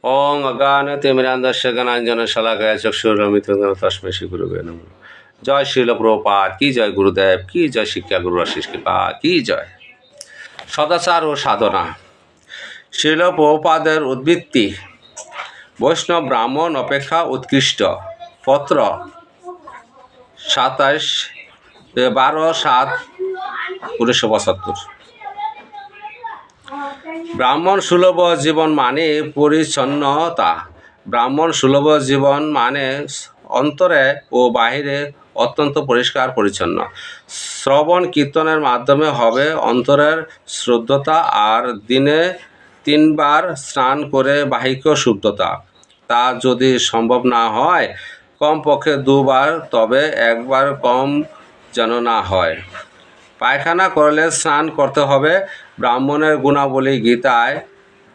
ওং অজ্ঞানতিমিরান্ধস্য জ্ঞানাঞ্জনা শলাকায় চক্ষুরমিলিतं তস্मै শ্রী গুরুবে নমঃ। জয় শিল প্রভুপাদ কি, জয় গুরুদেব কি, জয় শিক্ষা গুরু আশিস কৃপা কি জয়। সদাচার ও সাধনা। শিল প্রভুপাদের উদ্বৃত্তি। বৈষ্ণব ব্রাহ্মণ অপেক্ষা উৎকৃষ্ট। পত্র 12/7/1975। ব্রাহ্মণ সুলভ জীবন মানে পরিচ্ছন্নতা। ব্রাহ্মণ সুলভ জীবন মানে অন্তরে ও বাহিরে অত্যন্ত পরিষ্কার পরিচ্ছন্ন। শ্রবণ কীর্তনের মাধ্যমে হবে অন্তরের শুদ্ধতা, আর দিনে 3 বার স্নান করে বাহিক শুদ্ধতা। তা যদি সম্ভব না হয় কমপক্ষে 2 বার, তবে 1 বার কম যেন না হয়। পায়খানা করলে স্নান করতে হবে। ব্রাহ্মণের গুণাবলী গীতায়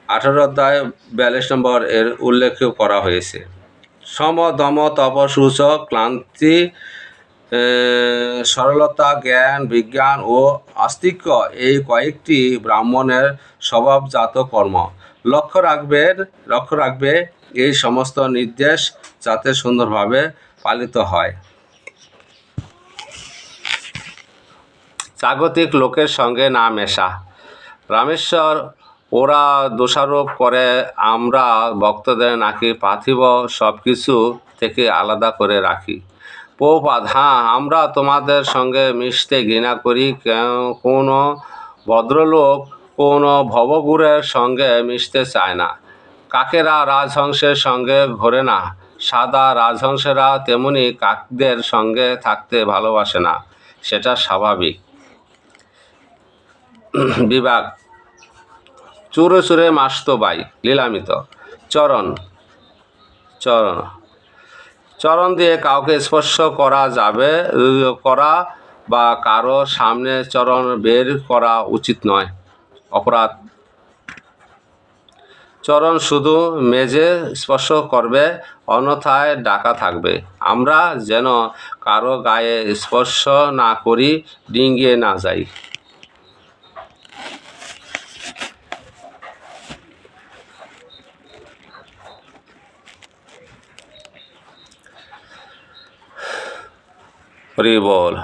18 অধ্যায় 42 নম্বর এর উল্লেখ করা হয়েছে। সম দম তপ শৌচ ক্লান্তি সরলতা জ্ঞান বিজ্ঞান ও আস্তিক্য এই কয়েকটি ব্রাহ্মণের স্বভাবজাত কর্ম। লক্ষ্য রাখবে এই সমস্ত নির্দেশ যাতে সুন্দরভাবে পালিত হয়। জাগতিক লোকের সঙ্গে না মেশা। রামেশ্বর ওরা দোষারোপ করে আমরা ভক্তদের নাকি পার্থিব সব কিছু থেকে আলাদা করে রাখি। প্রভুপাদ: হ্যাঁ, আমরা তোমাদের সঙ্গে মিশতে ঘৃণা করি। কোনো ভদ্রলোক কোনো ভবঘুরের সঙ্গে মিশতে চায় না। কাকেরা রাজহংসের সঙ্গে ঘোরে না, সাদা রাজহংসেরা তেমনি কাকদের সঙ্গে থাকতে ভালোবাসে না, সেটা স্বাভাবিক। বিভাগ: চুরে চুরে মাসতো বাই লীলামিত। চরণ চরণ দিয়ে কাউকে স্পর্শ করা বা কারো সামনে চরণ বের করা উচিত নয়, অপরাধ। চরণ শুধু মেজে স্পর্শ করবে, অন্যথায় ঢাকা থাকবে। আমরা যেন কারো গায়ে স্পর্শ না করি, ডিঙিয়ে না যাই। হরি বল।